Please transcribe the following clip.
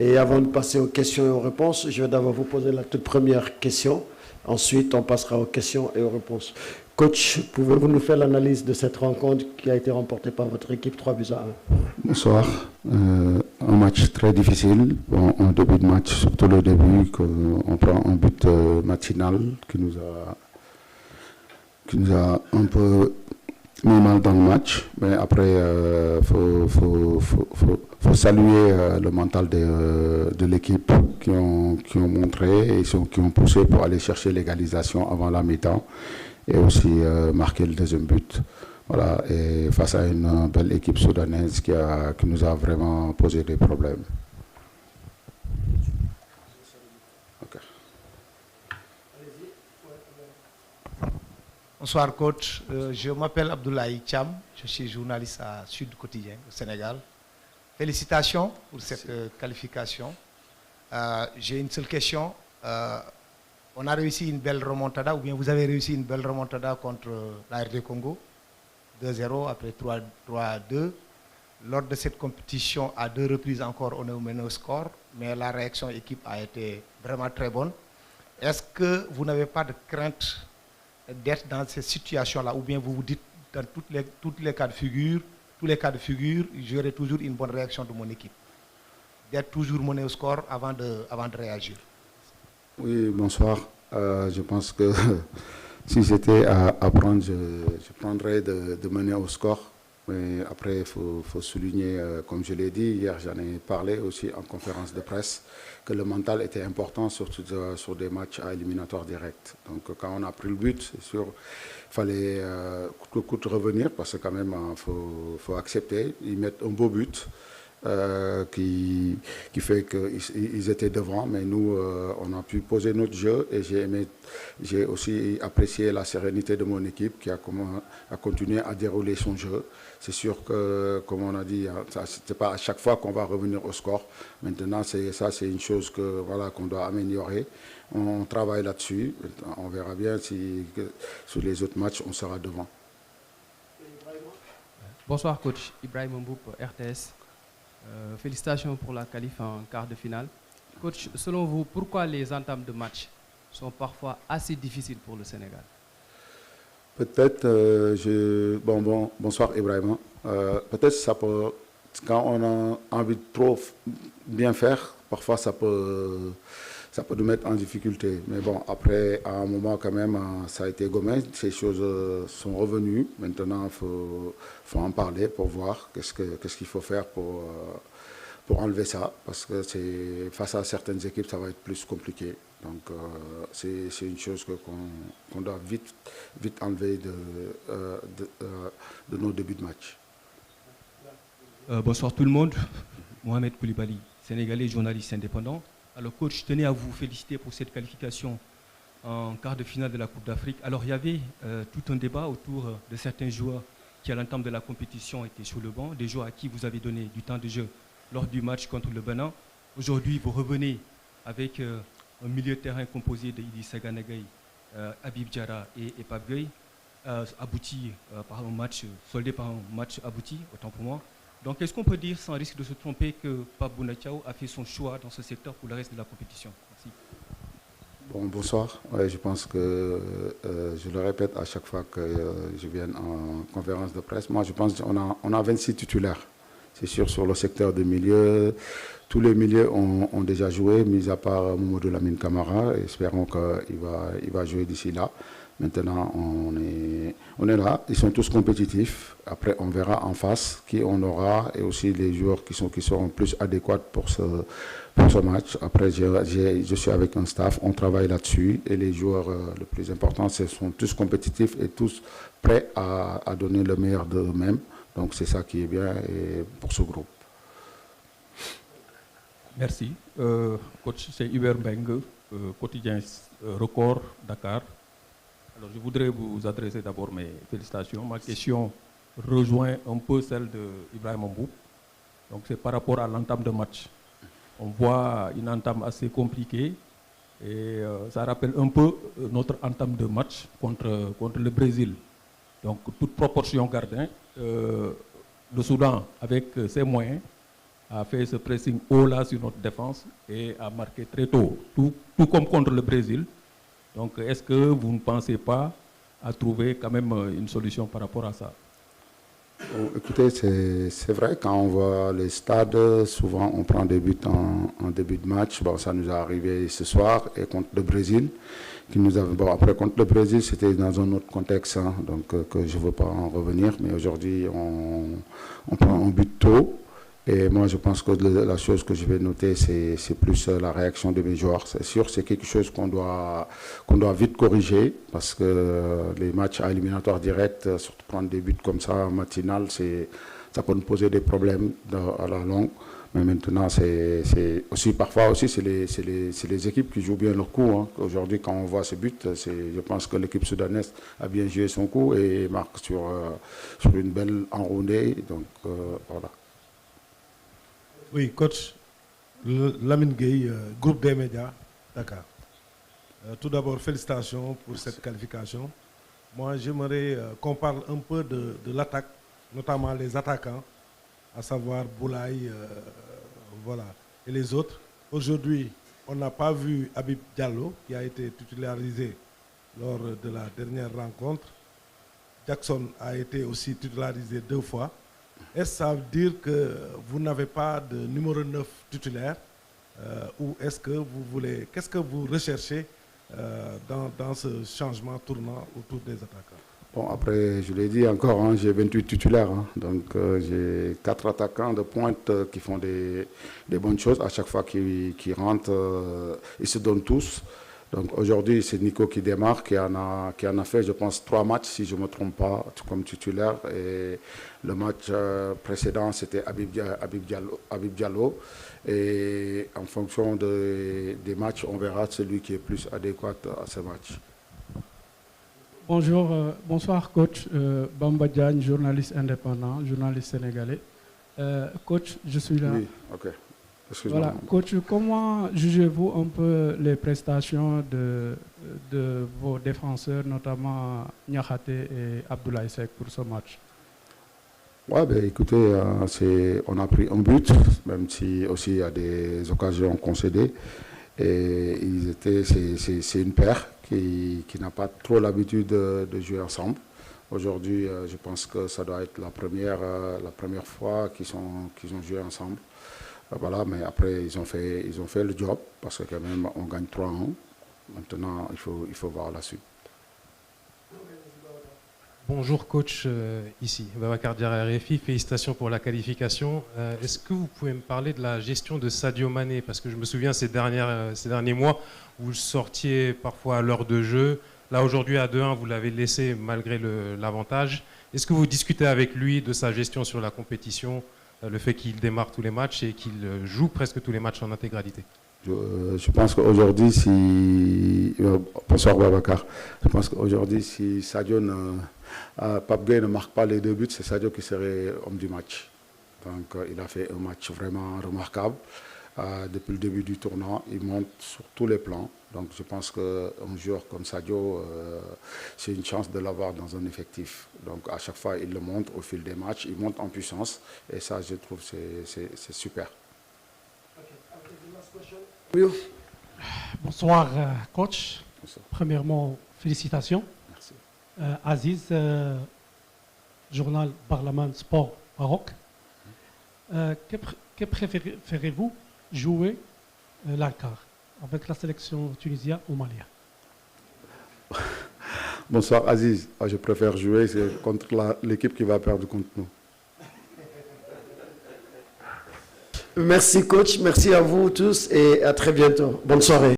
Et avant de passer aux questions et aux réponses, je vais d'abord vous poser la toute première question. Ensuite, on passera aux questions et aux réponses. Coach, pouvez-vous nous faire l'analyse de cette rencontre qui a été remportée par votre équipe 3-1? Bonsoir. Un match très difficile. Bon, en début de match, surtout le début, on prend un but matinal qui nous a un peu mis mal dans le match. Mais après, faut saluer le mental de l'équipe qui ont montré et qui ont poussé pour aller chercher l'égalisation avant la mi-temps et aussi marquer le deuxième but. Voilà, et face à une belle équipe soudanaise qui nous a vraiment posé des problèmes. Okay. Bonsoir coach, je m'appelle Abdoulaye Cham, je suis journaliste à Sud Quotidien au Sénégal. Félicitations pour cette qualification. J'ai une seule question. On a réussi une belle remontada, ou bien vous avez réussi une belle remontada contre la RD Congo, 2-0 après 3-2. Lors de cette compétition, à 2 reprises encore, on est mené au score, mais la réaction équipe a été vraiment très bonne. Est-ce que vous n'avez pas de crainte d'être dans cette situation-là, ou bien vous vous dites dans tous les cas de figure, j'aurai toujours une bonne réaction de mon équipe, d'être toujours mené au score avant de réagir? Oui, bonsoir. Je pense que si j'étais à prendre, je prendrais de mener au score. Mais après, il faut souligner, comme je l'ai dit, hier j'en ai parlé aussi en conférence de presse, que le mental était important, surtout sur des matchs à éliminatoire direct. Donc quand on a pris le but, c'est sûr, il fallait coûte que coûte revenir, parce que quand même, faut accepter. Ils mettent un beau but. Qui fait qu'ils étaient devant, mais nous, on a pu poser notre jeu et j'ai aussi apprécié la sérénité de mon équipe qui a continué à dérouler son jeu. C'est sûr que, comme on a dit, ce n'est pas à chaque fois qu'on va revenir au score. Maintenant, c'est une chose qu'on doit améliorer. On travaille là-dessus. On verra bien si sur les autres matchs, on sera devant. Bonsoir coach, Ibrahim Mboup, RTS. Félicitations pour la qualif en quart de finale. Coach, selon vous, pourquoi les entames de match sont parfois assez difficiles pour le Sénégal? Peut-être, bonsoir Ibrahim. Peut-être ça peut, quand on a envie de trop bien faire, parfois ça peut nous mettre en difficulté. Mais bon, après, à un moment quand même, ça a été gommé. Ces choses sont revenues. Maintenant, il faut en parler pour voir qu'est-ce qu'il faut faire pour enlever ça. Parce que face à certaines équipes, ça va être plus compliqué. Donc, c'est une chose qu'on doit vite enlever de nos débuts de match. Bonsoir tout le monde. Mohamed Koulibaly, Sénégalais, journaliste indépendant. Alors coach, je tenais à vous féliciter pour cette qualification en quart de finale de la Coupe d'Afrique. Alors il y avait tout un débat autour de certains joueurs qui à l'entame de la compétition étaient sur le banc, des joueurs à qui vous avez donné du temps de jeu lors du match contre le Bénin. Aujourd'hui, vous revenez avec un milieu de terrain composé de Idrissa Gana Gueye, Habib Diarra et Pape Gueye, abouti par un match, soldé par un match abouti, autant pour moi. Donc, est-ce qu'on peut dire, sans risque de se tromper, que Pape Bouna Thiaw a fait son choix dans ce secteur pour le reste de la compétition? Merci. Bon, bonsoir. Ouais, je pense que je le répète à chaque fois que je viens en conférence de presse. Moi, je pense qu'on a 26 titulaires. C'est sûr, sur le secteur de milieu, tous les milieux ont déjà joué, mis à part Mamadou Lamine Camara. Espérons qu'il va jouer d'ici là. Maintenant, on est là. Ils sont tous compétitifs. Après, on verra en face qui on aura et aussi les joueurs qui seront plus adéquats pour ce match. Après, je suis avec un staff. On travaille là-dessus. Et les joueurs, le plus important, ce sont tous compétitifs et tous prêts à donner le meilleur d'eux-mêmes. Donc, c'est ça qui est bien pour ce groupe. Merci. Coach, c'est Hubert Beng, quotidien Record, Dakar. Alors, je voudrais vous adresser d'abord mes félicitations. Ma question rejoint un peu celle d'Ibrahim Mboup. Donc, c'est par rapport à l'entame de match. On voit une entame assez compliquée et ça rappelle un peu notre entame de match contre le Brésil. Donc, toute proportion gardée, le Soudan, avec ses moyens, a fait ce pressing haut là sur notre défense et a marqué très tôt, tout comme contre le Brésil. Donc est-ce que vous ne pensez pas à trouver quand même une solution par rapport à ça? Bon, écoutez, c'est vrai, quand on voit les stades, souvent on prend des buts en début de match. Bon, ça nous est arrivé ce soir et contre le Brésil. Bon, après, contre le Brésil, c'était dans un autre contexte, hein, donc que je ne veux pas en revenir. Mais aujourd'hui, on prend un but tôt. Et moi, je pense que la chose que je vais noter, c'est plus la réaction de mes joueurs. C'est sûr, c'est quelque chose qu'on doit vite corriger, parce que les matchs à éliminatoire direct, surtout prendre des buts comme ça, matinal, ça peut nous poser des problèmes à la longue. Mais maintenant, c'est aussi parfois aussi, c'est les équipes qui jouent bien leur coup, hein. Aujourd'hui, quand on voit ce but, je pense que l'équipe soudanaise a bien joué son coup et marque sur une belle enroulée. Donc, voilà. Oui, coach Lamine Gueye, groupe des médias, Dakar. Tout d'abord, félicitations pour cette qualification. Moi, j'aimerais qu'on parle un peu de l'attaque, notamment les attaquants, à savoir Boulaye, voilà, et les autres. Aujourd'hui, on n'a pas vu Habib Diallo, qui a été titularisé lors de la dernière rencontre. Jackson a été aussi titularisé 2 fois. Est-ce que ça veut dire que vous n'avez pas de numéro 9 titulaire ou est-ce que vous voulez, qu'est-ce que vous recherchez dans ce changement tournant autour des attaquants? Bon, après, je l'ai dit encore, hein, j'ai 28 titulaires, hein, donc j'ai 4 attaquants de pointe qui font des bonnes choses. À chaque fois qu'ils rentrent, ils se donnent tous. Donc aujourd'hui, c'est Nico qui démarre, qui en a fait, je pense, 3 matchs, si je ne me trompe pas, comme titulaire. Et le match précédent, c'était Habib Diallo. Et en fonction des matchs, on verra celui qui est plus adéquat à ce match. Bonjour, bonsoir coach. Bamba Diagne, journaliste indépendant, journaliste sénégalais. Coach, je suis là. Oui, ok. Voilà, coach, comment jugez-vous un peu les prestations de vos défenseurs, notamment Niakhaté et Abdoulaye Seck pour ce match? Ouais, ben, écoutez, on a pris un but, même si aussi il y a des occasions concédées. Et c'est une paire qui n'a pas trop l'habitude de jouer ensemble. Aujourd'hui, je pense que ça doit être la première fois qu'ils ont joué ensemble. Voilà, mais après, ils ont fait le job, parce que quand même, on gagne 3-1. Maintenant, il faut voir la suite. Bonjour coach, ici Babacar Diarra, RFI, félicitations pour la qualification. Est-ce que vous pouvez me parler de la gestion de Sadio Mané? Parce que je me souviens ces derniers mois, vous sortiez parfois à l'heure de jeu. Là aujourd'hui à 2-1, vous l'avez laissé malgré l'avantage. Est-ce que vous discutez avec lui de sa gestion sur la compétition, le fait qu'il démarre tous les matchs et qu'il joue presque tous les matchs en intégralité? Je pense qu'aujourd'hui, bonsoir Babacar. Je pense qu'aujourd'hui, si Sadio Pape Gueye ne marque pas les 2 buts, c'est Sadio qui serait homme du match. Donc il a fait un match vraiment remarquable. Depuis le début du tournoi, il monte sur tous les plans. Donc je pense qu'un joueur comme Sadio, c'est une chance de l'avoir dans un effectif. Donc à chaque fois, il le montre au fil des matchs, il monte en puissance. Et ça, je trouve, c'est super. Oui. Bonsoir, coach. Bonsoir. Premièrement, félicitations. Merci. Aziz, journal Parlement Sport Maroc. Que préférez-vous jouer l'Ankar avec la sélection tunisienne ou malienne? Bonsoir Aziz. Je préfère jouer contre l'équipe qui va perdre contre nous. Merci coach, merci à vous tous et à très bientôt. Bonne soirée.